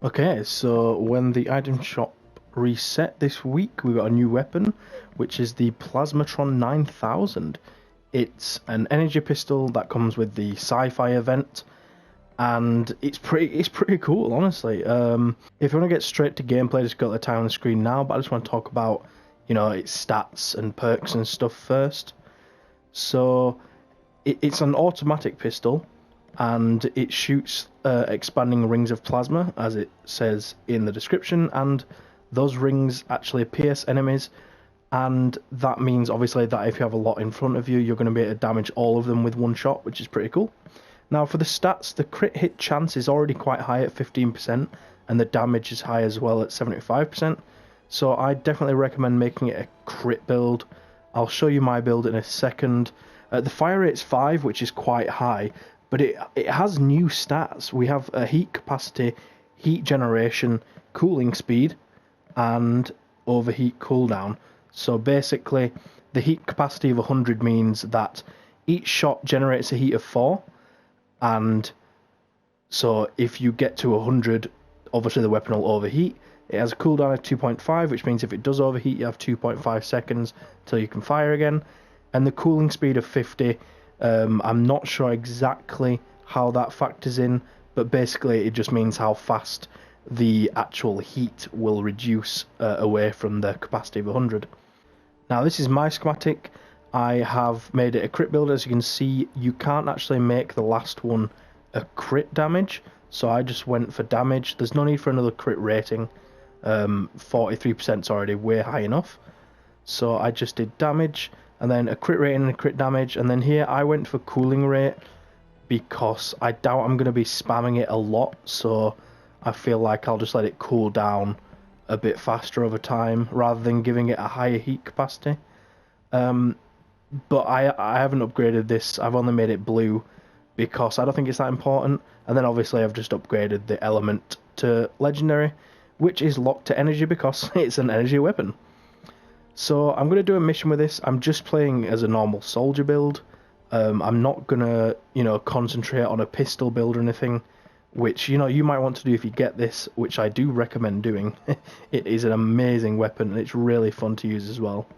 Okay, so when the item shop reset this week, we got a new weapon, which is the Plasmatron 9000. It's an energy pistol that comes with the sci-fi event, and it's pretty cool, honestly. If you want to get straight to gameplay, just go to the time on the screen now. But I just want to talk about, its stats and perks and stuff first. So it's an automatic pistol, and it shoots expanding rings of plasma, as it says in the description, and those rings actually pierce enemies, and that means obviously that if you have a lot in front of you, you're going to be able to damage all of them with one shot, which is pretty cool. Now for the stats, the crit hit chance is already quite high at 15%, and the damage is high as well at 75%, so I definitely recommend making it a crit build. I'll show you my build in a second. The fire rate's 5, which is quite high, but it has new stats. We have a heat capacity, heat generation, cooling speed, and overheat cooldown. So basically, the heat capacity of 100 means that each shot generates a heat of 4, and so if you get to 100, obviously the weapon will overheat. It has a cooldown of 2.5, which means if it does overheat, you have 2.5 seconds till you can fire again. And the cooling speed of 50, I'm not sure exactly how that factors in, but basically it just means how fast the actual heat will reduce away from the capacity of 100. Now this is my schematic. I have made it a crit build. As you can see, you can't actually make the last one a crit damage, so I just went for damage. There's no need for another crit rating. 43% is already way high enough, so I just did damage, and then a crit rating and a crit damage, and then here I went for cooling rate because I doubt I'm going to be spamming it a lot, so I feel like I'll just let it cool down a bit faster over time rather than giving it a higher heat capacity. But I haven't upgraded this. I've only made it blue because I don't think it's that important, and then obviously I've just upgraded the element to legendary, which is locked to energy because it's an energy weapon. So I'm going to do a mission with this. I'm just playing as a normal soldier build. I'm not going to, concentrate on a pistol build or anything, which, you might want to do if you get this, which I do recommend doing. It is an amazing weapon, and it's really fun to use as well.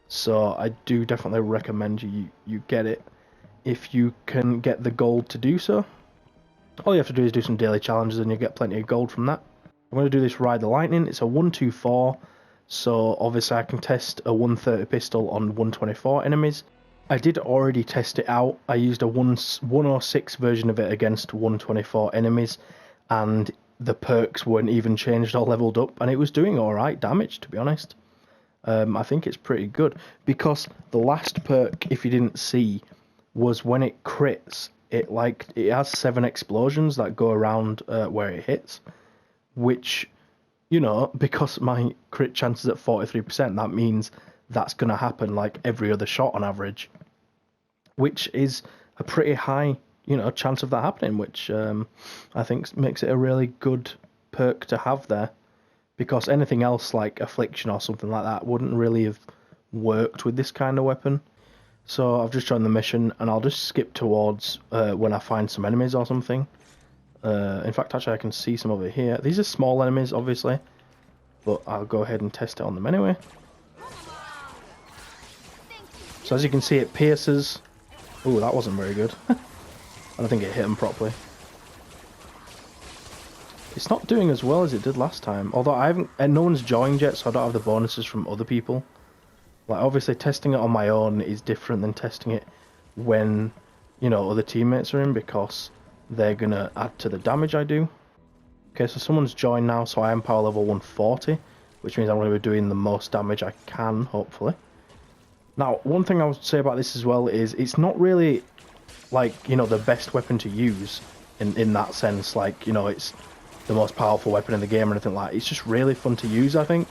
So I do definitely recommend you get it if you can get the gold to do so. All you have to do is do some daily challenges and you get plenty of gold from that. I'm going to do this Ride the Lightning. It's a 1-2-4, so obviously I can test a 130 pistol on 124 enemies. I did already test it out. I used a 106 version of it against 124 enemies, and the perks weren't even changed or leveled up, and it was doing alright damage, to be honest. I think it's pretty good, because the last perk, if you didn't see, was when it crits, it has 7 explosions that go around where it hits, which, because my crit chance is at 43%, that means that's going to happen like every other shot on average, which is a pretty high, chance of that happening, which I think makes it a really good perk to have there, because anything else like Affliction or something like that wouldn't really have worked with this kind of weapon. So I've just joined the mission, and I'll just skip towards when I find some enemies or something. In fact, actually I can see some over here. These are small enemies, obviously, but I'll go ahead and test it on them anyway. So as you can see, it pierces. Ooh, that wasn't very good. I don't think it hit him properly. It's not doing as well as it did last time, although I haven't, and no one's joined yet, so I don't have the bonuses from other people. Like, obviously testing it on my own is different than testing it when, other teammates are in, because they're gonna add to the damage I do. Okay, so someone's joined now, so I am power level 140, which means I'm going to be doing the most damage I can, hopefully. Now, one thing I would say about this as well is it's not really, like, the best weapon to use in that sense. Like, it's the most powerful weapon in the game or anything like that. It's just really fun to use, I think.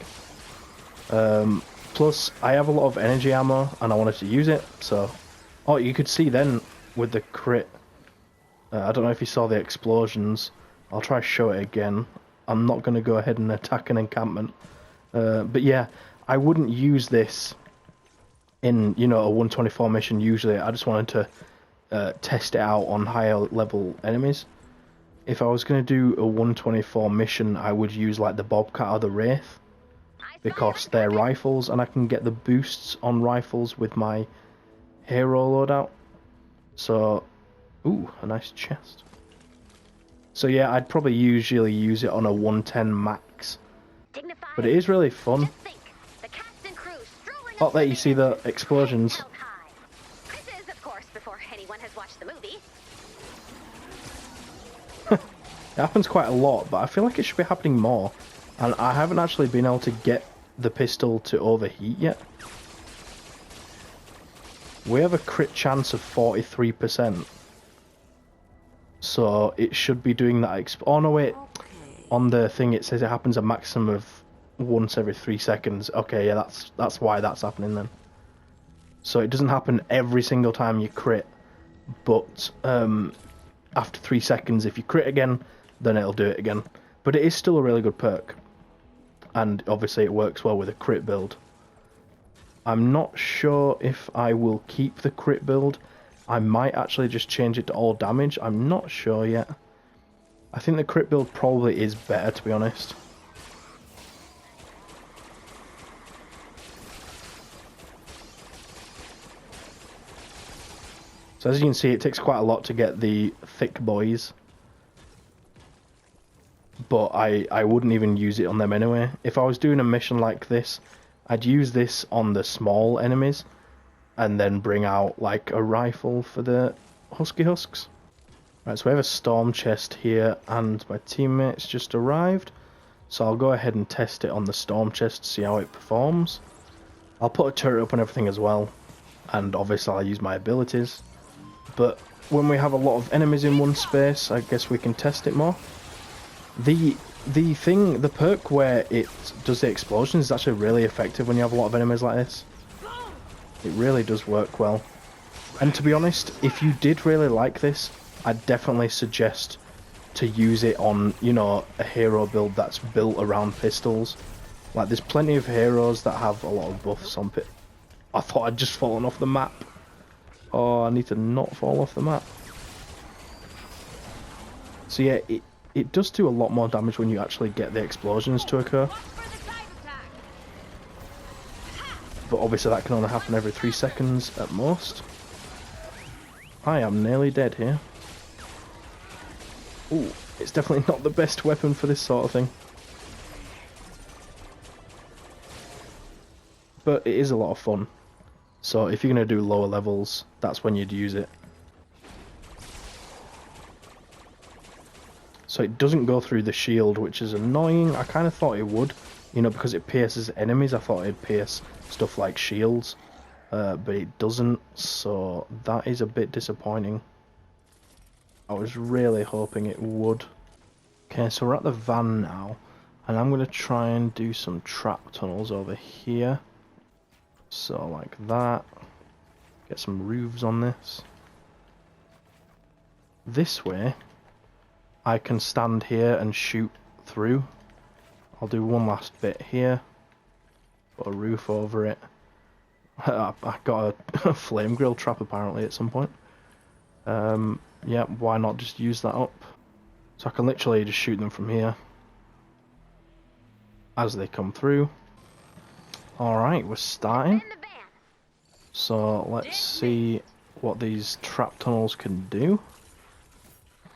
Plus, I have a lot of energy ammo, and I wanted to use it, so... Oh, you could see then, with the crit... I don't know if you saw the explosions. I'll try to show it again. I'm not going to go ahead and attack an encampment. But yeah, I wouldn't use this in, a 124 mission usually. I just wanted to test it out on higher level enemies. if I was going to do a 124 mission, I would use like the Bobcat or the Wraith, because they're rifles and I can get the boosts on rifles with my hero loadout. So, ooh, a nice chest. So yeah, I'd probably usually use it on a 110 max, but it is really fun. Oh, there you see the explosions. This is, of course, before anyone has watched the movie. It happens quite a lot, but I feel like it should be happening more. And I haven't actually been able to get the pistol to overheat yet. We have a crit chance of 43%. So it should be doing that. Oh no, wait. On the thing it says it happens a maximum of once every 3 seconds. Okay, yeah, that's why that's happening then. So it doesn't happen every single time you crit, but after 3 seconds, if you crit again, then it'll do it again. But it is still a really good perk, and obviously it works well with a crit build. I'm not sure if I will keep the crit build. I might actually just change it to all damage. I'm not sure yet. I think the crit build probably is better, to be honest. So as you can see, it takes quite a lot to get the thick boys. But I wouldn't even use it on them anyway. If I was doing a mission like this, I'd use this on the small enemies, and then bring out like a rifle for the husky husks. Right, so we have a storm chest here, and my teammates just arrived. So I'll go ahead and test it on the storm chest to see how it performs. I'll put a turret up and everything as well, and obviously I'll use my abilities. But when we have a lot of enemies in one space, I guess we can test it more. The perk where it does the explosions is actually really effective when you have a lot of enemies like this. It really does work well. And to be honest, if you did really like this, I'd definitely suggest to use it on, you know, a hero build that's built around pistols. Like, there's plenty of heroes that have a lot of buffs on it. I thought I'd just fallen off the map. Oh, I need to not fall off the map. So yeah, it does do a lot more damage when you actually get the explosions to occur. But obviously that can only happen every 3 seconds at most. I am nearly dead here. Ooh, it's definitely not the best weapon for this sort of thing. But it is a lot of fun. So if you're going to do lower levels, that's when you'd use it. So it doesn't go through the shield, which is annoying. I kind of thought it would, you know, because it pierces enemies. I thought it'd pierce stuff like shields, but it doesn't, so that is a bit disappointing. I was really hoping it would. Okay, so we're at the van now, and I'm going to try and do some trap tunnels over here. So like that. Get some roofs on this. This way, I can stand here and shoot through. I'll do one last bit here. Put a roof over it. I got a flame grill trap apparently at some point. Yeah, why not just use that up? So I can literally just shoot them from here as they come through. Alright, we're starting. So let's see what these trap tunnels can do.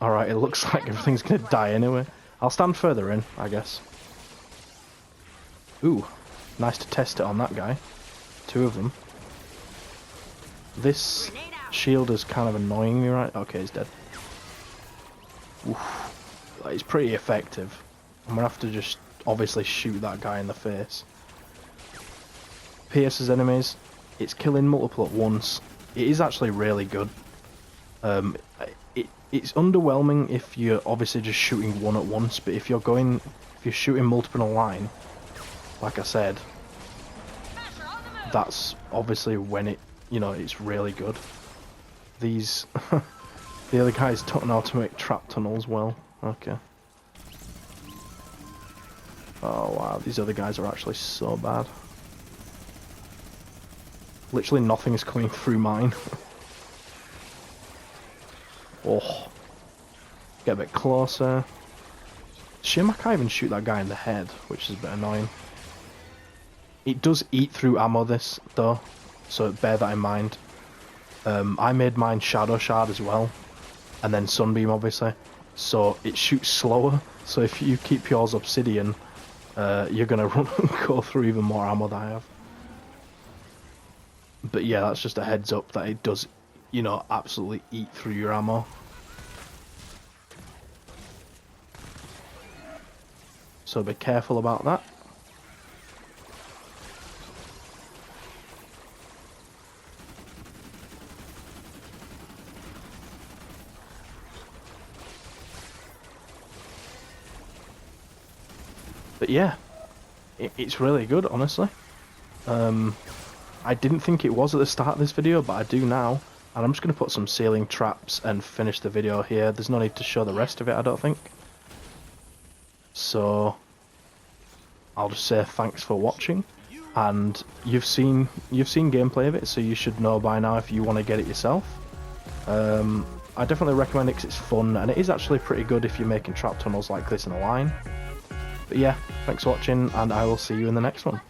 Alright, it looks like everything's gonna die anyway. I'll stand further in, I guess. Ooh, nice to test it on that guy. 2 of them. This shield is kind of annoying me, right? Okay, he's dead. Oof. It's pretty effective. I'm gonna have to just obviously shoot that guy in the face. Pierces enemies. It's killing multiple at once. It is actually really good. It's underwhelming if you're obviously just shooting one at once, but if you're shooting multiple in a line, like I said, that's obviously when it, you know, it's really good. These, the other guys don't know how to make trap tunnels well. Okay. Oh wow, these other guys are actually so bad. Literally nothing is coming through mine. Oh. get a bit closer. Shame I can't even shoot that guy in the head, which is a bit annoying. It does eat through ammo, this, though, so bear that in mind. I made mine Shadow Shard as well, and then Sunbeam, obviously, so it shoots slower, so if you keep yours Obsidian, you're going to go through even more ammo than I have. But yeah, that's just a heads up that it does, you know, absolutely eat through your ammo. So be careful about that. But yeah, it's really good, honestly. I didn't think it was at the start of this video, but I do now. And I'm just going to put some ceiling traps and finish the video here. There's no need to show the rest of it, I don't think. So I'll just say thanks for watching, and you've seen gameplay of it, so you should know by now if you want to get it yourself. I definitely recommend it because it's fun, and it is actually pretty good if you're making trap tunnels like this in a line. But yeah, thanks for watching, and I will see you in the next one.